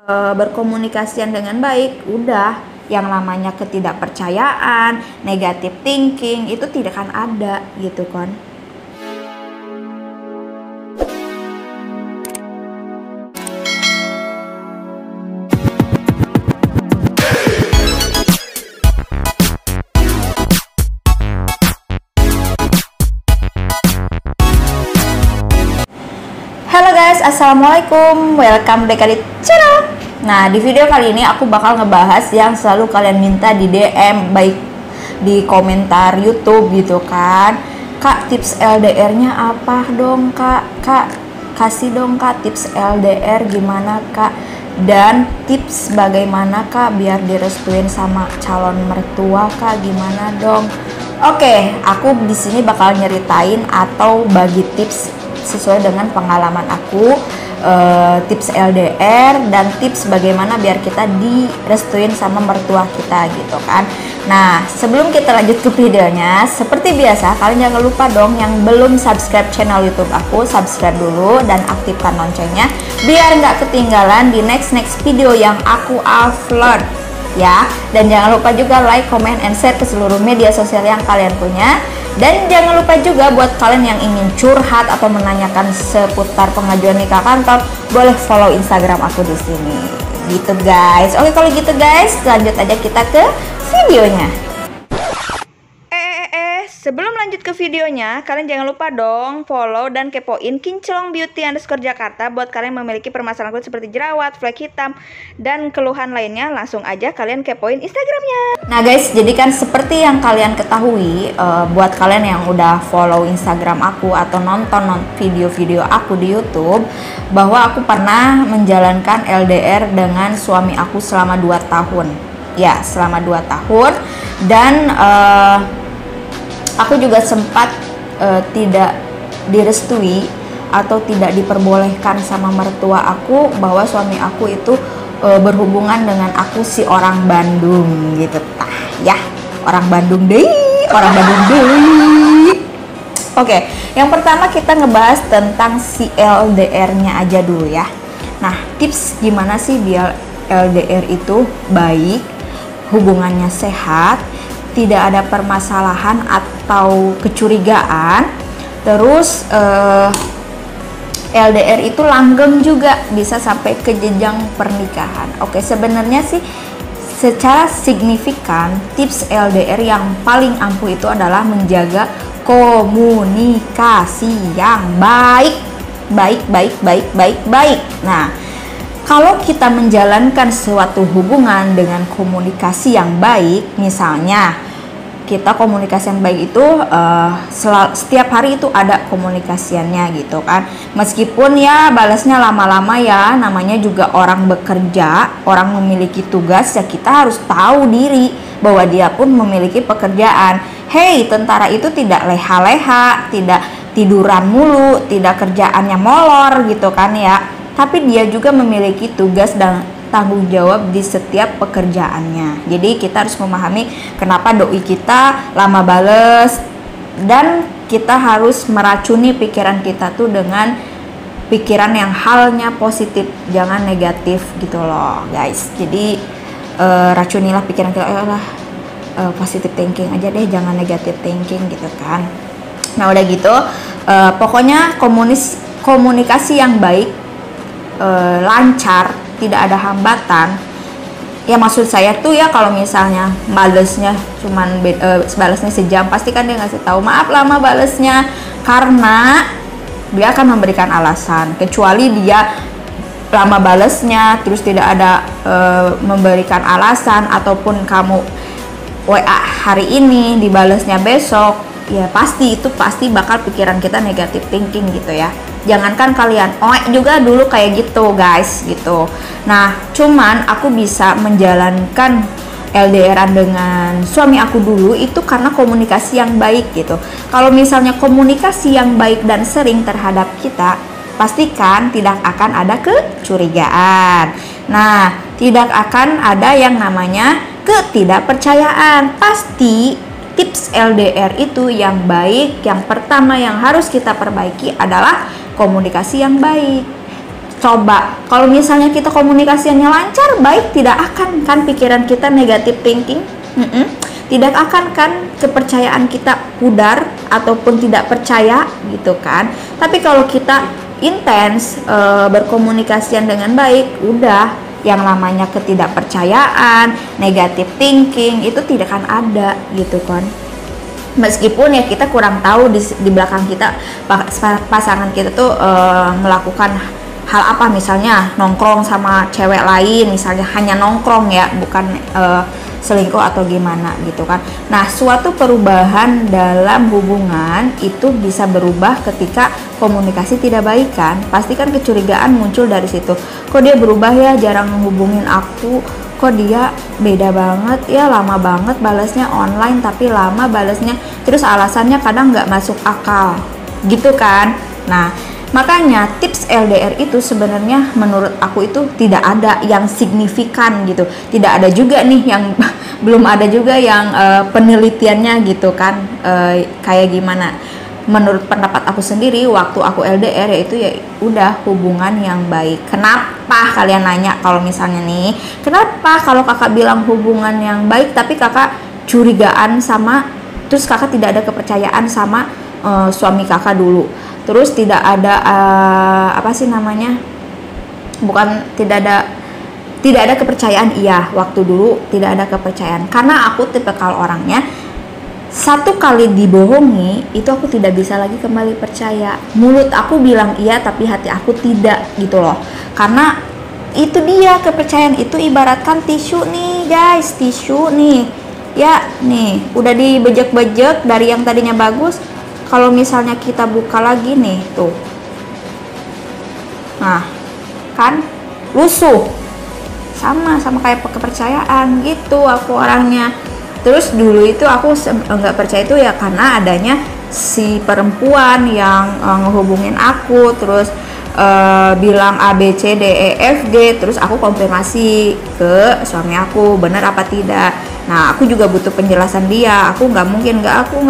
berkomunikasian dengan baik, udah yang namanya ketidakpercayaan, negative thinking itu tidak akan ada gitu kan. Halo guys, assalamualaikum, welcome back di channel. Nah, di video kali ini aku bakal ngebahas yang selalu kalian minta di DM, baik di komentar YouTube gitu kan. Kak, tips LDR-nya apa dong kak? Kak, kasih dong kak tips LDR gimana kak? Dan tips bagaimana kak biar direstuin sama calon mertua kak, gimana dong? Oke, aku di sini bakal nyeritain atau bagi tips sesuai dengan pengalaman aku, tips LDR dan tips bagaimana biar kita direstuin sama mertua kita gitu kan. Nah, sebelum kita lanjut ke videonya, seperti biasa kalian jangan lupa dong yang belum subscribe channel YouTube aku, subscribe dulu dan aktifkan loncengnya biar nggak ketinggalan di next video yang aku upload ya. Dan jangan lupa juga like, comment, and share ke seluruh media sosial yang kalian punya. Dan jangan lupa juga buat kalian yang ingin curhat atau menanyakan seputar pengajuan nikah kantor, boleh follow Instagram aku di sini. Gitu guys. Oke, kalau gitu guys, lanjut aja kita ke videonya. Sebelum lanjut ke videonya, kalian jangan lupa dong follow dan kepoin Kinclong Beauty _ Jakarta buat kalian yang memiliki permasalahan kulit seperti jerawat, flek hitam, dan keluhan lainnya. Langsung aja kalian kepoin Instagramnya. Nah guys, jadi kan seperti yang kalian ketahui, buat kalian yang udah follow Instagram aku atau nonton video-video aku di YouTube, bahwa aku pernah menjalankan LDR dengan suami aku selama 2 tahun. Ya, selama 2 tahun. Dan aku juga sempat tidak direstui atau tidak diperbolehkan sama mertua aku bahwa suami aku itu berhubungan dengan aku si orang Bandung gitu tah ya, orang Bandung deh, orang Bandung deh. Oke, yang pertama kita ngebahas tentang si LDR-nya aja dulu ya. Nah, tips gimana sih biar LDR itu baik, hubungannya sehat, tidak ada permasalahan atau kecurigaan, terus LDR itu langgeng juga, bisa sampai ke jenjang pernikahan. Oke, sebenarnya sih secara signifikan tips LDR yang paling ampuh itu adalah menjaga komunikasi yang baik. Nah, kalau kita menjalankan suatu hubungan dengan komunikasi yang baik, misalnya kita komunikasi yang baik itu setiap hari itu ada komunikasiannya gitu kan. Meskipun ya balasnya lama-lama ya, namanya juga orang bekerja, orang memiliki tugas, ya kita harus tahu diri bahwa dia pun memiliki pekerjaan. Hey, tentara itu tidak leha-leha, tidak tiduran mulu, tidak kerjaannya molor gitu kan ya. Tapi dia juga memiliki tugas dan tanggung jawab di setiap pekerjaannya. Jadi kita harus memahami kenapa doi kita lama bales, dan kita harus meracuni pikiran kita tuh dengan pikiran yang halnya positif, jangan negatif gitu loh guys. Jadi racunilah pikiran kita, positive thinking aja deh, jangan negative thinking gitu kan. Nah udah gitu, pokoknya komunikasi yang baik, lancar, tidak ada hambatan. Ya maksud saya tuh ya, kalau misalnya balesnya cuman balesnya sejam, pasti kan dia ngasih tahu maaf lama balesnya, karena dia akan memberikan alasan. Kecuali dia lama balesnya terus tidak ada memberikan alasan, ataupun kamu WA hari ini dibalesnya besok, ya pasti bakal pikiran kita negatif thinking gitu ya. Jangankan kalian, juga dulu kayak gitu guys gitu. Nah, cuman aku bisa menjalankan LDR-an dengan suami aku dulu itu karena komunikasi yang baik gitu. Kalau misalnya komunikasi yang baik dan sering terhadap kita, pastikan tidak akan ada kecurigaan. Nah, tidak akan ada yang namanya ketidakpercayaan. Pasti tips LDR itu yang baik, yang pertama yang harus kita perbaiki adalah komunikasi yang baik. Coba kalau misalnya kita komunikasinya lancar, baik, tidak akan kan pikiran kita negatif thinking. Tidak akan kan kepercayaan kita pudar ataupun tidak percaya gitu kan. Tapi kalau kita intens berkomunikasian dengan baik, udah yang namanya ketidakpercayaan, negatif thinking itu tidak akan ada gitu kan. Meskipun ya kita kurang tahu di belakang kita pasangan kita tuh melakukan hal apa, misalnya nongkrong sama cewek lain, misalnya hanya nongkrong ya, bukan selingkuh atau gimana gitu kan. Nah, suatu perubahan dalam hubungan itu bisa berubah ketika komunikasi tidak baik kan. Pasti kan kecurigaan muncul dari situ. Kok dia berubah ya, jarang menghubungin aku, kok dia beda banget ya, lama banget balasnya online tapi lama balasnya, terus alasannya kadang nggak masuk akal gitu kan. Nah, makanya tips LDR itu sebenarnya menurut aku itu tidak ada yang signifikan gitu. Tidak ada juga nih yang belum ada juga yang penelitiannya gitu kan, kayak gimana. Menurut pendapat aku sendiri waktu aku LDR yaitu ya udah hubungan yang baik. Kenapa kalian nanya kalau misalnya nih, kenapa kalau kakak bilang hubungan yang baik tapi kakak curigaan sama, terus kakak tidak ada kepercayaan sama suami kakak dulu, terus tidak ada apa sih namanya, bukan tidak ada kepercayaan. Iya, waktu dulu tidak ada kepercayaan karena aku tipikal orangnya satu kali dibohongi itu aku tidak bisa lagi kembali percaya. Mulut aku bilang iya tapi hati aku tidak gitu loh. Karena itu dia, kepercayaan itu ibaratkan tisu nih guys, tisu nih ya, nih udah dibejek-bejek dari yang tadinya bagus. Kalau misalnya kita buka lagi nih tuh, nah kan lusuh, sama kayak kepercayaan gitu aku orangnya. Terus dulu itu aku nggak percaya itu ya karena adanya si perempuan yang ngehubungin aku, terus bilang A B C D E F G, terus aku konfirmasi ke suami aku benar apa tidak. Nah, aku juga butuh penjelasan dia. Aku nggak mungkin aku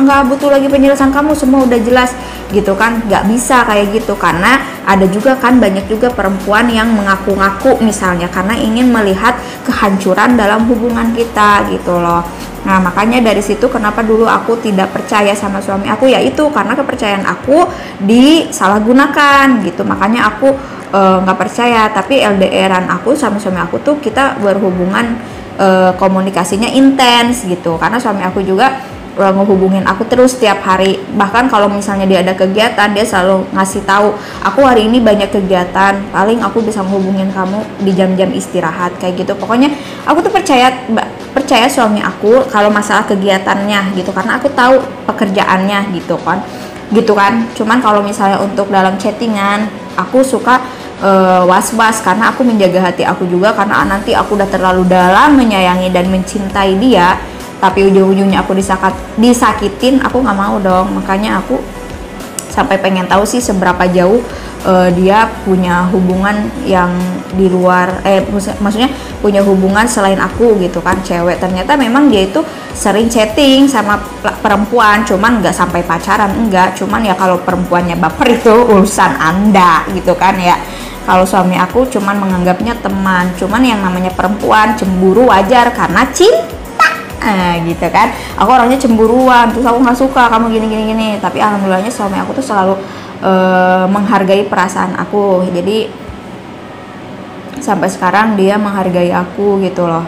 nggak butuh lagi penjelasan kamu, semua udah jelas gitu kan. Nggak bisa kayak gitu karena ada juga kan banyak juga perempuan yang mengaku-ngaku misalnya karena ingin melihat kehancuran dalam hubungan kita gitu loh. Nah, makanya dari situ kenapa dulu aku tidak percaya sama suami aku, yaitu karena kepercayaan aku disalahgunakan gitu. Makanya aku nggak percaya. Tapi LDRan aku sama suami aku tuh kita berhubungan komunikasinya intens gitu, karena suami aku juga ngehubungin aku terus setiap hari. Bahkan kalau misalnya dia ada kegiatan, dia selalu ngasih tahu, aku hari ini banyak kegiatan, paling aku bisa menghubungin kamu di jam-jam istirahat kayak gitu. Pokoknya aku tuh percaya suami aku kalau masalah kegiatannya gitu, karena aku tahu pekerjaannya gitu kan. Cuman kalau misalnya untuk dalam chattingan, aku suka was-was karena aku menjaga hati aku juga, karena nanti aku udah terlalu dalam menyayangi dan mencintai dia tapi ujung-ujungnya aku disakitin, aku nggak mau dong. Makanya aku sampai pengen tahu sih seberapa jauh dia punya hubungan yang di luar, maksudnya punya hubungan selain aku gitu kan, cewek. Ternyata memang dia itu sering chatting sama perempuan, cuman nggak sampai pacaran, enggak. Cuman ya kalau perempuannya baper itu urusan Anda gitu kan ya. Kalau suami aku cuman menganggapnya teman, cuman yang namanya perempuan cemburu wajar karena cinta, gitu kan. Aku orangnya cemburuan, terus aku nggak suka kamu gini. Tapi alhamdulillahnya suami aku tuh selalu menghargai perasaan aku. Jadi sampai sekarang dia menghargai aku gitu loh.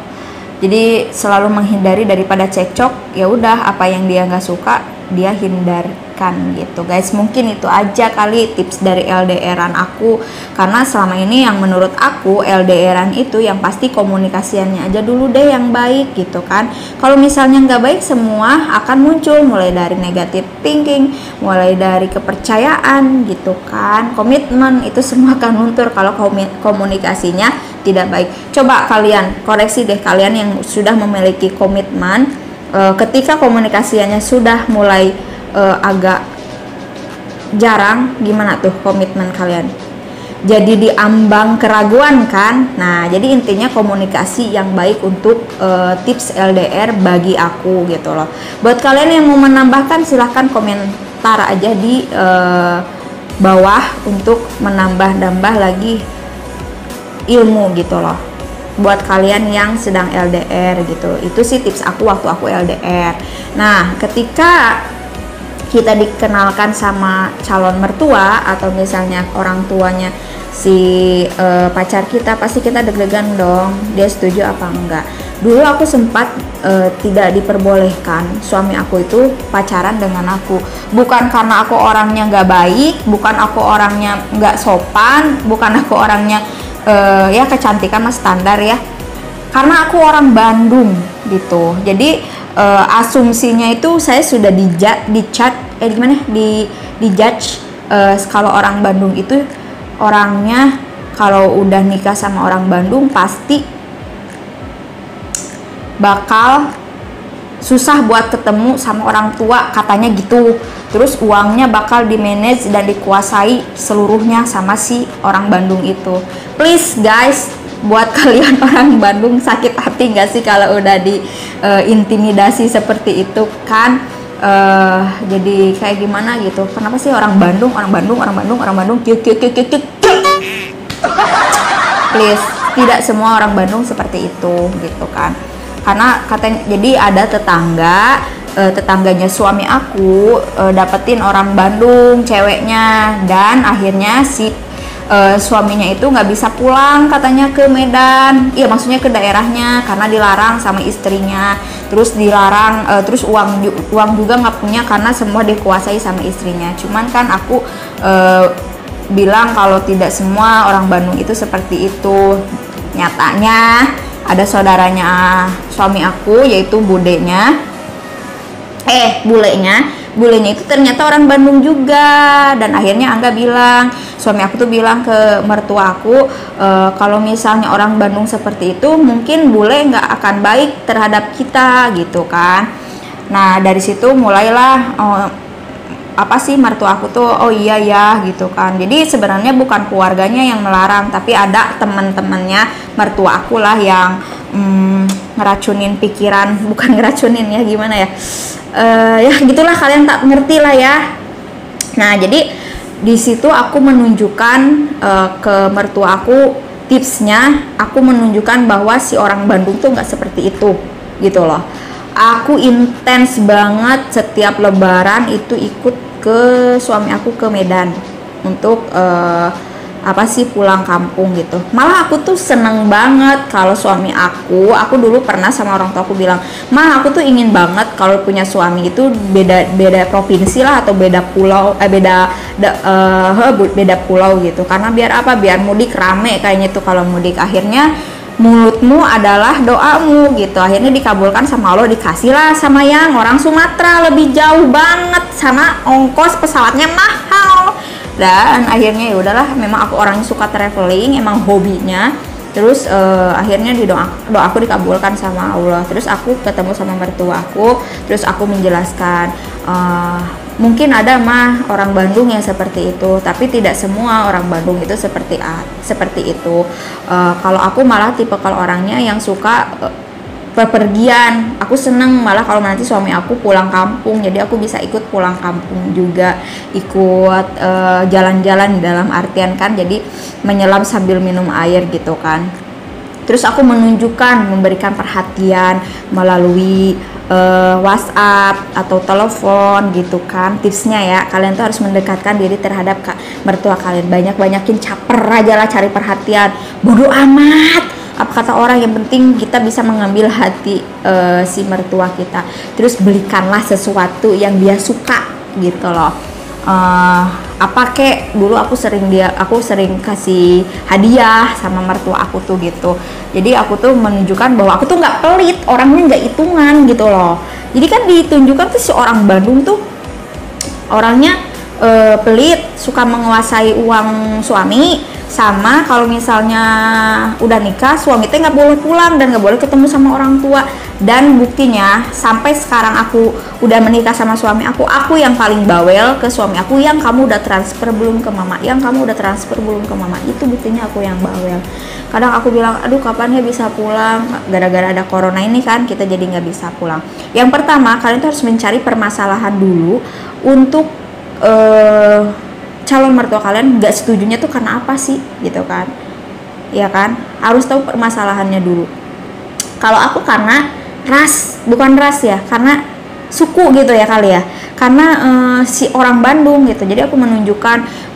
Jadi selalu menghindari daripada cekcok. Ya udah, apa yang dia nggak suka dia hindarkan gitu guys. Mungkin itu aja kali tips dari LDRan aku, karena selama ini yang menurut aku LDRan itu yang pasti komunikasiannya aja dulu deh yang baik gitu kan. Kalau misalnya nggak baik, semua akan muncul, mulai dari negative thinking, mulai dari kepercayaan gitu kan, komitmen, itu semua akan luntur kalau komunikasinya tidak baik. Coba kalian koreksi deh, kalian yang sudah memiliki komitmen, ketika komunikasinya sudah mulai agak jarang, gimana tuh komitmen kalian? Jadi diambang keraguan kan? Nah, jadi intinya komunikasi yang baik untuk tips LDR bagi aku gitu loh. Buat kalian yang mau menambahkan silahkan komentar aja di bawah untuk menambah lagi ilmu gitu loh buat kalian yang sedang LDR gitu. Itu sih tips aku waktu aku LDR. Nah, ketika kita dikenalkan sama calon mertua atau misalnya orang tuanya si pacar kita, pasti kita deg-degan dong, dia setuju apa enggak. Dulu aku sempat tidak diperbolehkan suami aku itu pacaran dengan aku, bukan karena aku orangnya nggak baik, bukan aku orangnya nggak sopan, bukan aku orangnya ya kecantikan mas standar ya, karena aku orang Bandung gitu. Jadi asumsinya itu saya sudah dijudge kalau orang Bandung itu orangnya kalau udah nikah sama orang Bandung pasti bakal susah buat ketemu sama orang tua, katanya gitu. Terus uangnya bakal dimanage dan dikuasai seluruhnya sama si orang Bandung itu. Please guys, buat kalian orang Bandung sakit hati gak sih kalau udah diintimidasi seperti itu kan? Jadi kayak gimana gitu. Kenapa sih orang Bandung please, tidak semua orang Bandung seperti itu gitu kan. Karena katanya, jadi ada tetangganya suami aku dapetin orang Bandung ceweknya, dan akhirnya si suaminya itu nggak bisa pulang katanya ke Medan, iya maksudnya ke daerahnya, karena dilarang sama istrinya. Terus dilarang, terus uang juga nggak punya karena semua dikuasai sama istrinya. Cuman kan aku bilang kalau tidak semua orang Bandung itu seperti itu. Nyatanya ada saudaranya suami aku, yaitu bulenya itu ternyata orang Bandung juga. Dan akhirnya Angga bilang, suami aku tuh bilang ke mertua aku, kalau misalnya orang Bandung seperti itu mungkin bule nggak akan baik terhadap kita gitu kan. Nah dari situ mulailah mertua aku tuh oh iya ya gitu kan. Jadi sebenarnya bukan keluarganya yang melarang, tapi ada teman-temannya mertua aku lah yang ngeracunin pikiran, bukan ngeracunin ya, gimana ya, ya gitulah, kalian tak ngerti lah ya. Nah jadi di situ aku menunjukkan ke mertua aku, tipsnya aku menunjukkan bahwa si orang Bandung tuh nggak seperti itu gitu loh. Aku intens banget setiap lebaran itu ikut ke suami aku ke Medan untuk pulang kampung gitu. Malah aku tuh seneng banget kalau suami aku dulu pernah sama orang tua aku bilang, "Mah, aku tuh ingin banget kalau punya suami itu beda provinsi lah atau beda pulau, beda pulau gitu. Karena biar apa? Biar mudik rame kayaknya tuh kalau mudik." Akhirnya mulutmu adalah doamu gitu. Akhirnya dikabulkan sama Allah, dikasihlah sama yang orang Sumatera, lebih jauh banget, sama ongkos pesawatnya mahal. Dan akhirnya ya udahlah, memang aku orangnya suka traveling, emang hobinya. Terus akhirnya doa aku dikabulkan sama Allah. Terus aku ketemu sama mertua aku, terus aku menjelaskan, mungkin ada mah orang Bandung yang seperti itu, tapi tidak semua orang Bandung itu seperti itu. Kalau aku malah tipe kalau orangnya yang suka bepergian. Aku seneng malah kalau nanti suami aku pulang kampung, jadi aku bisa ikut pulang kampung juga, ikut jalan-jalan dalam artian kan, jadi menyelam sambil minum air gitu kan. Terus aku memberikan perhatian melalui WhatsApp atau telepon gitu kan. Tipsnya ya, kalian tuh harus mendekatkan diri terhadap mertua kalian, banyakin caper aja lah, cari perhatian, bodoh amat apa kata orang, yang penting kita bisa mengambil hati si mertua kita. Terus belikanlah sesuatu yang dia suka gitu loh. Dulu aku sering kasih hadiah sama mertua aku tuh gitu. Jadi aku tuh menunjukkan bahwa aku tuh nggak pelit, orangnya nggak hitungan gitu loh. Jadi kan ditunjukkan tuh si orang Bandung tuh orangnya pelit, suka menguasai uang suami. Sama kalau misalnya udah nikah, suami teh nggak boleh pulang dan nggak boleh ketemu sama orang tua. Dan buktinya sampai sekarang aku udah menikah sama suami aku yang paling bawel ke suami aku, yang kamu udah transfer belum ke mama, itu buktinya aku yang bawel. Kadang aku bilang, aduh kapan ya bisa pulang, gara-gara ada corona ini kan kita jadi nggak bisa pulang. Yang pertama, kalian tuh harus mencari permasalahan dulu untuk calon mertua kalian nggak setujunya tuh karena apa sih gitu kan, ya kan, harus tahu permasalahannya dulu. Kalau aku karena bukan ras ya, karena suku gitu ya kali ya, karena si orang Bandung gitu, jadi aku menunjukkan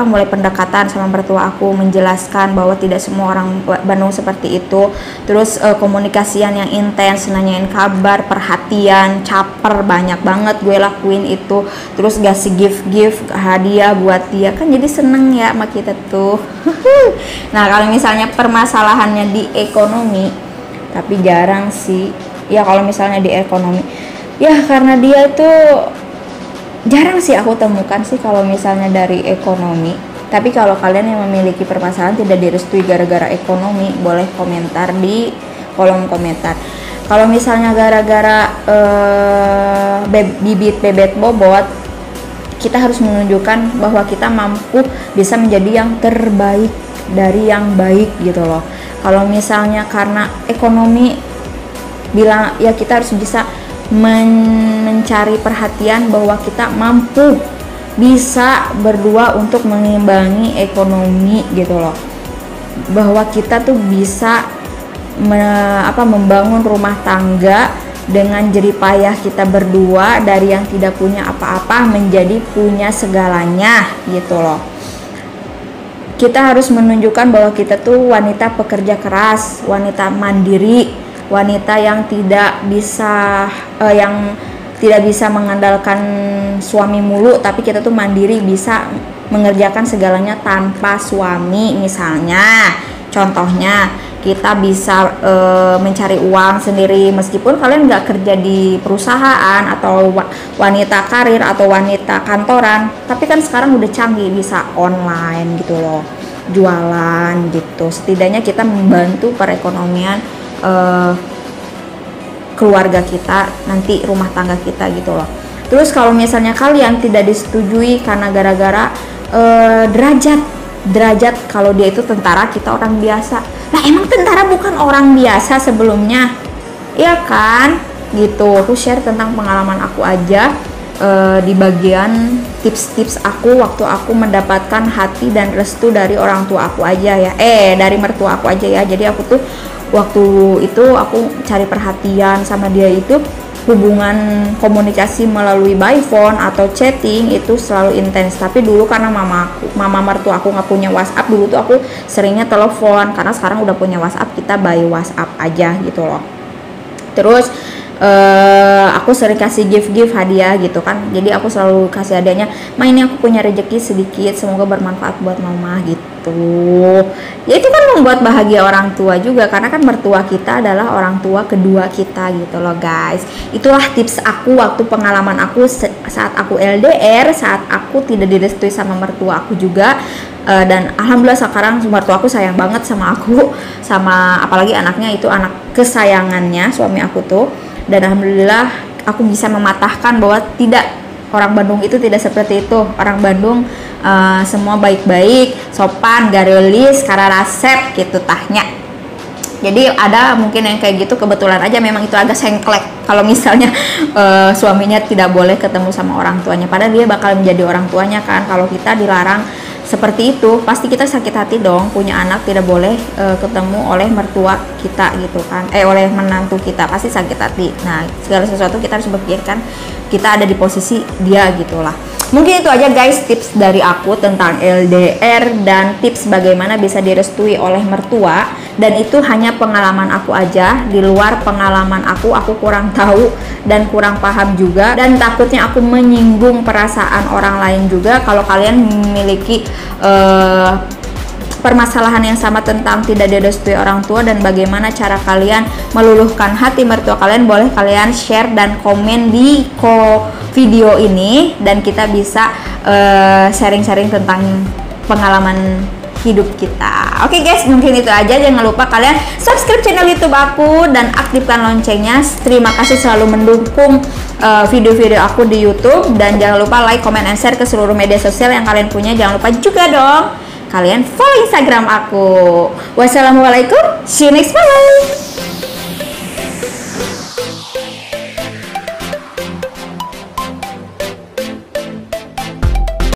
mulai pendekatan sama mertua aku, menjelaskan bahwa tidak semua orang Bandung seperti itu, terus komunikasian yang intens, nanyain kabar, perhatian, caper, banyak banget gue lakuin itu, terus kasih gift hadiah buat dia, kan jadi seneng ya sama kita tuh. Nah kalau misalnya permasalahannya di ekonomi, tapi jarang sih ya kalau misalnya di ekonomi ya, karena dia itu jarang sih aku temukan sih kalau misalnya dari ekonomi. Tapi kalau kalian yang memiliki permasalahan tidak direstui gara-gara ekonomi, boleh komentar di kolom komentar. Kalau misalnya gara-gara bibit bebet bobot, kita harus menunjukkan bahwa kita mampu bisa menjadi yang terbaik dari yang baik gitu loh. Kalau misalnya karena ekonomi, bilang ya kita harus bisa mencari perhatian bahwa kita mampu bisa berdua untuk mengimbangi ekonomi gitu loh, bahwa kita tuh bisa membangun rumah tangga dengan jerih payah kita berdua, dari yang tidak punya apa-apa menjadi punya segalanya gitu loh. Kita harus menunjukkan bahwa kita tuh wanita pekerja keras, wanita mandiri, wanita yang tidak bisa mengandalkan suami mulu, tapi kita tuh mandiri, bisa mengerjakan segalanya tanpa suami. Misalnya contohnya kita bisa mencari uang sendiri, meskipun kalian nggak kerja di perusahaan atau wanita karir atau wanita kantoran, tapi kan sekarang udah canggih, bisa online gitu loh, jualan gitu. Setidaknya kita membantu perekonomian keluarga kita, nanti rumah tangga kita gitu loh. Terus kalau misalnya kalian tidak disetujui karena gara-gara derajat, kalau dia itu tentara, kita orang biasa. Nah emang tentara bukan orang biasa sebelumnya, ya kan gitu. Aku share tentang pengalaman aku aja di bagian tips-tips aku waktu aku mendapatkan hati dan restu dari orang tua aku aja ya, dari mertua aku aja ya. Jadi aku tuh waktu itu aku cari perhatian sama dia, itu hubungan komunikasi melalui by phone atau chatting itu selalu intens. Tapi dulu karena mama mertua aku nggak punya WhatsApp, dulu tuh aku seringnya telepon. Karena sekarang udah punya WhatsApp, kita by WhatsApp aja gitu loh. Terus aku sering kasih gift hadiah gitu kan, jadi aku selalu kasih hadiahnya, "Ma, ini aku punya rezeki sedikit, semoga bermanfaat buat mama," gitu. Ya itu kan membuat bahagia orang tua juga, karena kan mertua kita adalah orang tua kedua kita gitu loh guys. Itulah tips aku waktu pengalaman aku saat aku LDR, saat aku tidak direstui sama mertua aku juga. Dan alhamdulillah sekarang mertua aku sayang banget sama aku, sama apalagi anaknya itu anak kesayangannya suami aku tuh. Dan alhamdulillah aku bisa mematahkan bahwa tidak, orang Bandung itu tidak seperti itu. Orang Bandung semua baik-baik, sopan, garelis, kararasep gitu tahnya. Jadi ada mungkin yang kayak gitu, kebetulan aja memang itu agak sengklek kalau misalnya suaminya tidak boleh ketemu sama orang tuanya, padahal dia bakal menjadi orang tuanya kan. Kalau kita dilarang seperti itu, pasti kita sakit hati dong. Punya anak tidak boleh ketemu oleh mertua kita gitu kan, oleh menantu kita, pasti sakit hati. Nah segala sesuatu kita harus berpikirkan kita ada di posisi dia gitulah. Mungkin itu aja guys tips dari aku tentang LDR dan tips bagaimana bisa direstui oleh mertua. Dan itu hanya pengalaman aku aja, di luar pengalaman aku kurang tahu dan kurang paham juga, dan takutnya aku menyinggung perasaan orang lain juga. Kalau kalian memiliki permasalahan yang sama tentang tidak direstui orang tua dan bagaimana cara kalian meluluhkan hati mertua kalian, boleh kalian share dan komen di video ini, dan kita bisa sharing-sharing tentang pengalaman hidup kita. Oke guys, mungkin itu aja. Jangan lupa kalian subscribe channel YouTube aku dan aktifkan loncengnya. Terima kasih selalu mendukung video-video aku di YouTube, dan jangan lupa like, comment, and share ke seluruh media sosial yang kalian punya. Jangan lupa juga dong kalian follow Instagram aku. Wassalamualaikum, see you next time.